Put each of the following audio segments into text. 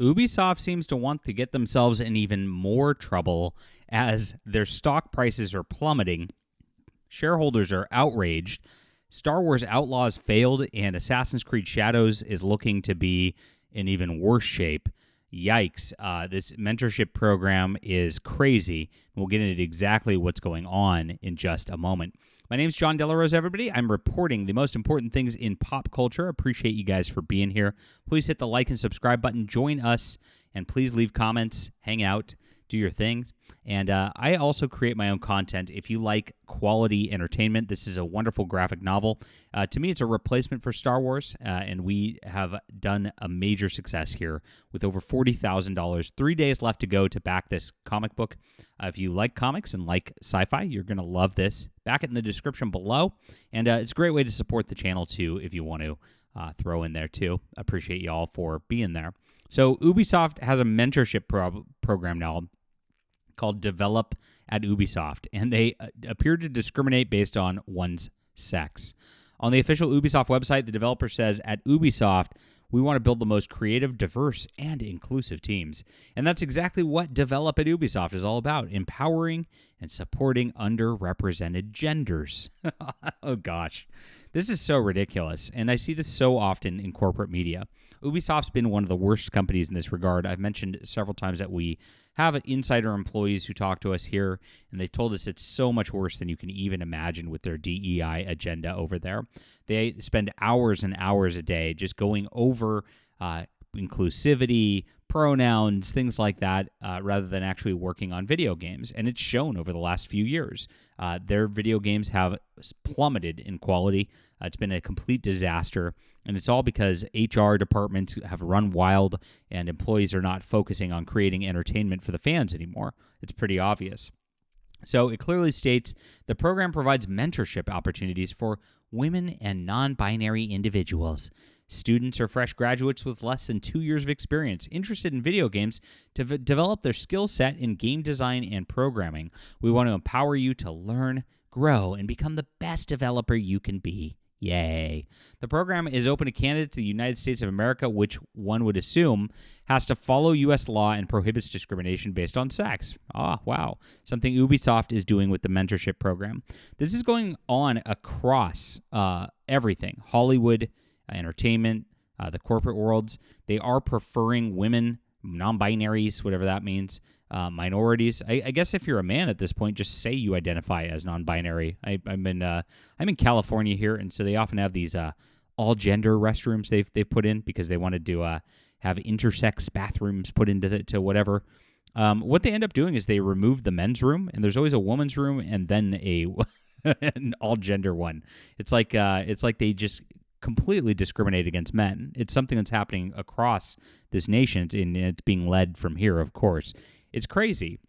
Ubisoft seems to want to get themselves in even more trouble as their stock prices are plummeting. Shareholders are outraged. Star Wars Outlaws failed, and Assassin's Creed Shadows is looking to be in even worse shape. Yikes. This mentorship program is crazy. We'll get into exactly what's going on in just a moment. My name's John Delarose, everybody. I'm reporting the most important things in pop culture. Appreciate you guys for being here. Please hit the like and subscribe button. Join us, and please leave comments, hang out, do your things. And I also create my own content. If you like quality entertainment, this is a wonderful graphic novel. To me, it's a replacement for Star Wars, and we have done a major success here with over $40,000. 3 days left to go to back this comic book. If you like comics and like sci-fi, you're going to love this. Back it in the description below. And it's a great way to support the channel, too, if you want to throw in there, too. Appreciate you all for being there. So Ubisoft has a mentorship program now called Develop at Ubisoft, and they appear to discriminate based on one's sex. On the official Ubisoft website, the developer says, at Ubisoft, we want to build the most creative, diverse, and inclusive teams. And that's exactly what Develop at Ubisoft is all about, empowering and supporting underrepresented genders. Oh, gosh. This is so ridiculous, and I see this so often in corporate media. Ubisoft's been one of the worst companies in this regard. I've mentioned several times that we have insider employees who talk to us here, and they've told us it's so much worse than you can even imagine with their DEI agenda over there. They spend hours and hours a day just going over inclusivity, pronouns, things like that, rather than actually working on video games. And it's shown over the last few years. Their video games have plummeted in quality. It's been a complete disaster. And it's all because HR departments have run wild and employees are not focusing on creating entertainment for the fans anymore. It's pretty obvious. So it clearly states the program provides mentorship opportunities for women and non-binary individuals. Students or fresh graduates with less than 2 years of experience interested in video games to develop their skill set in game design and programming. We want to empower you to learn, grow, and become the best developer you can be. Yay. The program is open to candidates in the United States of America, which one would assume has to follow U.S. law and prohibits discrimination based on sex. Wow. Something Ubisoft is doing with the mentorship program. This is going on across everything. Hollywood, entertainment, the corporate worlds. They are preferring women, non-binaries, whatever that means, minorities. I guess if you're a man at this point, just say you identify as non-binary. I'm in California here, and so they often have these all-gender restrooms they've put in because they wanted to have intersex bathrooms put into whatever. What they end up doing is they remove the men's room, and there's always a woman's room and then an all-gender one. It's like they just completely discriminate against men. It's something that's happening across this nation, and it's being led from here, of course. It's crazy.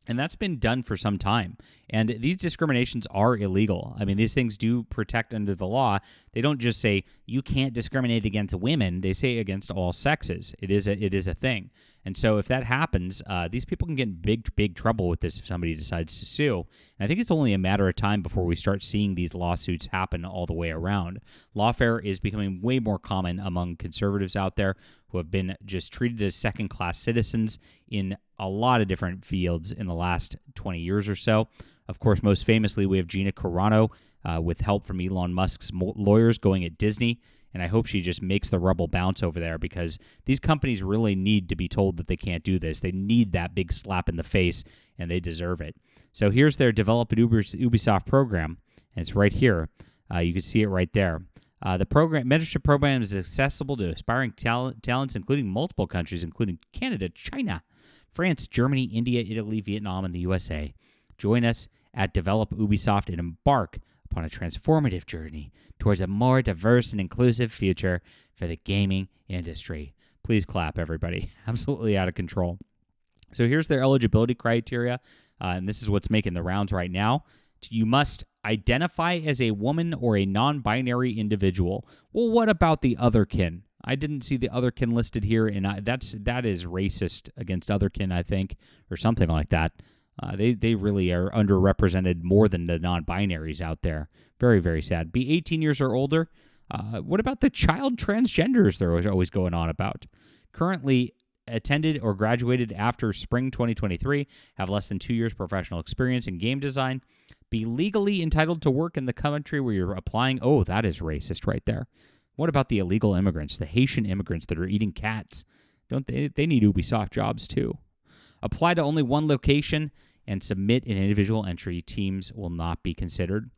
And that's been done for some time. And these discriminations are illegal. I mean, these things do protect under the law. They don't just say, you can't discriminate against women. They say against all sexes. It is a thing. And so if that happens, these people can get in big trouble with this if somebody decides to sue. And I think it's only a matter of time before we start seeing these lawsuits happen all the way around. Lawfare is becoming way more common among conservatives out there who have been just treated as second-class citizens in a lot of different fields in the last 20 years or so. Of course, most famously, we have Gina Carano with help from Elon Musk's lawyers going at Disney, and I hope she just makes the rubble bounce over there because these companies really need to be told that they can't do this. They need that big slap in the face, and they deserve it. So here's their Develop at Ubisoft program, and it's right here. You can see it right there. The mentorship program is accessible to aspiring talents, including multiple countries, including Canada, China, France, Germany, India, Italy, Vietnam, and the USA. Join us at Develop Ubisoft and embark upon a transformative journey towards a more diverse and inclusive future for the gaming industry. Please clap, everybody. Absolutely out of control. So here's their eligibility criteria, and this is what's making the rounds right now. You must identify as a woman or a non-binary individual. Well, what about the otherkin? I didn't see the otherkin listed here, and that is racist against otherkin, I think, or something like that. They really are underrepresented more than the non-binaries out there. Very, very sad. Be 18 years or older. What about the child transgenders they're always going on about? Currently, attended or graduated after spring 2023, have less than 2 years professional experience in game design, be legally entitled to work in the country where you're applying. Oh, that is racist right there. What about the illegal immigrants, the Haitian immigrants that are eating cats? Don't they need Ubisoft jobs too? Apply to only one location and submit an individual entry. Teams will not be considered.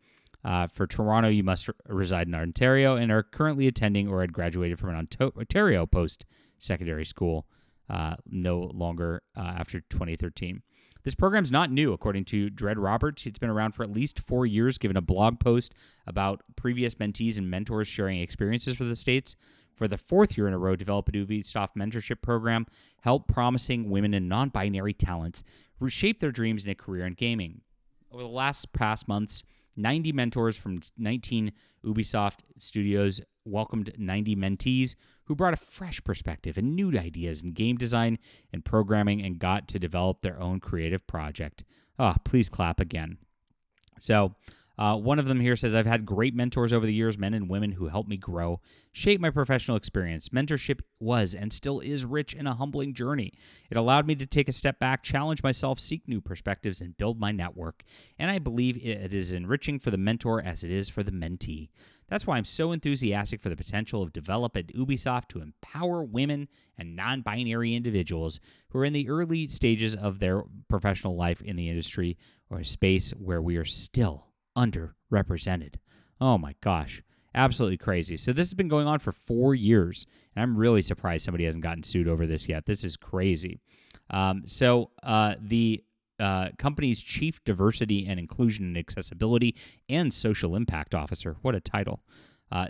For Toronto, you must reside in Ontario and are currently attending or had graduated from an Ontario post-secondary school no longer after 2013. This program's not new, according to Dredd Roberts. It's been around for at least 4 years, given a blog post about previous mentees and mentors sharing experiences for the States. For the 4th year in a row, develop a Ubisoft Mentorship Program, help promising women and non-binary talents reshape their dreams in a career in gaming. Over the past months, 90 mentors from 19 Ubisoft studios welcomed 90 mentees who brought a fresh perspective and new ideas in game design and programming and got to develop their own creative project. Please clap again. So, one of them here says, I've had great mentors over the years, men and women who helped me grow, shape my professional experience. Mentorship was and still is rich and a humbling journey. It allowed me to take a step back, challenge myself, seek new perspectives, and build my network. And I believe it is enriching for the mentor as it is for the mentee. That's why I'm so enthusiastic for the potential of Develop at Ubisoft to empower women and non-binary individuals who are in the early stages of their professional life in the industry or a space where we are still underrepresented. Oh my gosh. Absolutely crazy. So this has been going on for 4 years, and I'm really surprised somebody hasn't gotten sued over this yet. This is crazy. The company's Chief Diversity and Inclusion and Accessibility and Social Impact Officer, what a title,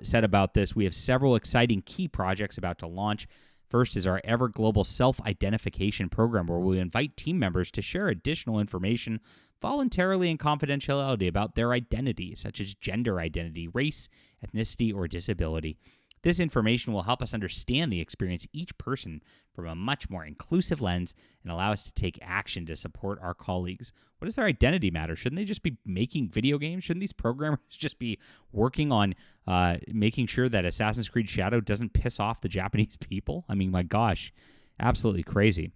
said about this, we have several exciting key projects about to launch. First is our Ever Global Self-Identification Program, where we invite team members to share additional information voluntarily and confidentiality about their identity, such as gender identity, race, ethnicity, or disability. This information will help us understand the experience of each person from a much more inclusive lens and allow us to take action to support our colleagues. What does their identity matter? Shouldn't they just be making video games? Shouldn't these programmers just be working on making sure that Assassin's Creed Shadow doesn't piss off the Japanese people? I mean, my gosh, absolutely crazy.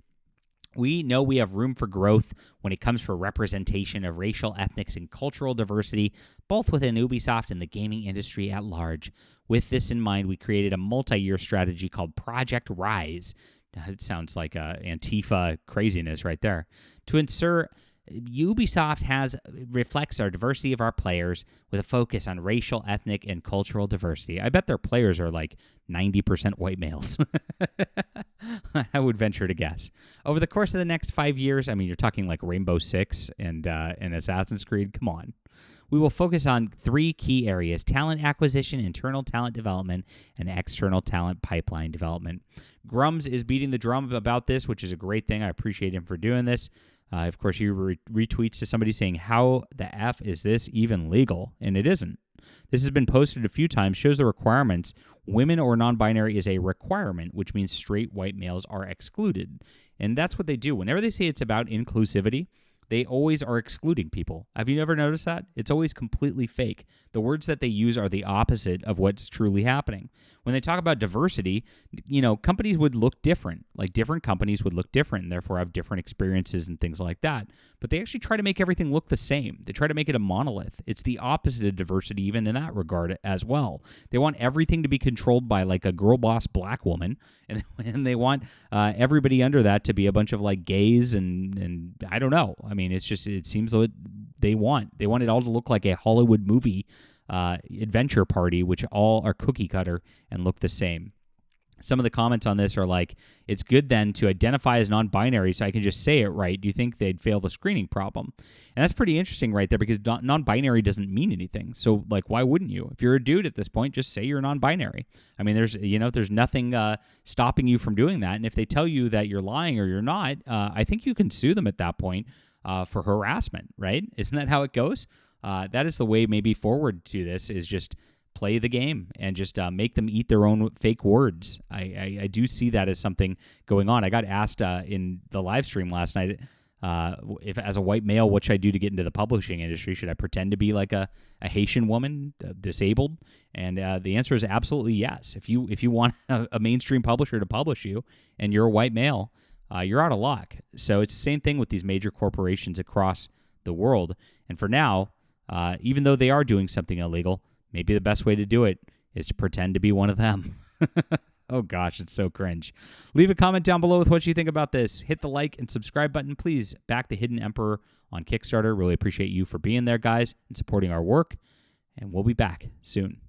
We know we have room for growth when it comes for representation of racial, ethnic, and cultural diversity, both within Ubisoft and the gaming industry at large. With this in mind, we created a multi-year strategy called Project Rise. It sounds like Antifa craziness right there. To ensure Ubisoft reflects our diversity of our players with a focus on racial, ethnic, and cultural diversity. I bet their players are like 90% white males. I would venture to guess. Over the course of the next 5 years, I mean, you're talking like Rainbow Six and Assassin's Creed. Come on. We will focus on 3 key areas: talent acquisition, internal talent development, and external talent pipeline development. Grums is beating the drum about this, which is a great thing. I appreciate him for doing this. Of course, he retweets to somebody saying, how the F is this even legal? And it isn't. This has been posted a few times, shows the requirements. Women or non-binary is a requirement, which means straight white males are excluded. And that's what they do. Whenever they say it's about inclusivity, they always are excluding people. Have you ever noticed that? It's always completely fake. The words that they use are the opposite of what's truly happening. When they talk about diversity, companies would look different. Like different companies would look different and therefore have different experiences and things like that. But they actually try to make everything look the same. They try to make it a monolith. It's the opposite of diversity even in that regard as well. They want everything to be controlled by like a girl boss black woman, and they want everybody under that to be a bunch of like gays and I don't know. I mean, it seems like they want it all to look like a Hollywood movie adventure party, which all are cookie cutter and look the same. Some of the comments on this are like, it's good then to identify as non-binary so I can just say it right. Do you think they'd fail the screening problem? And that's pretty interesting right there, because non-binary doesn't mean anything. So like, why wouldn't you? If you're a dude at this point, just say you're non-binary. I mean, there's nothing stopping you from doing that. And if they tell you that you're lying or you're not, I think you can sue them at that point for harassment, right? Isn't that how it goes? That is the way maybe forward to this, is just play the game and just make them eat their own fake words. I do see that as something going on. I got asked in the live stream last night If as a white male, what should I do to get into the publishing industry? Should I pretend to be like a Haitian woman, disabled? And the answer is absolutely yes. If you want a mainstream publisher to publish you and you're a white male, you're out of luck. So it's the same thing with these major corporations across the world. And for now, even though they are doing something illegal, maybe the best way to do it is to pretend to be one of them. Oh gosh, it's so cringe. Leave a comment down below with what you think about this. Hit the like and subscribe button. Please back the Hidden Emperor on Kickstarter. Really appreciate you for being there, guys, and supporting our work. And we'll be back soon.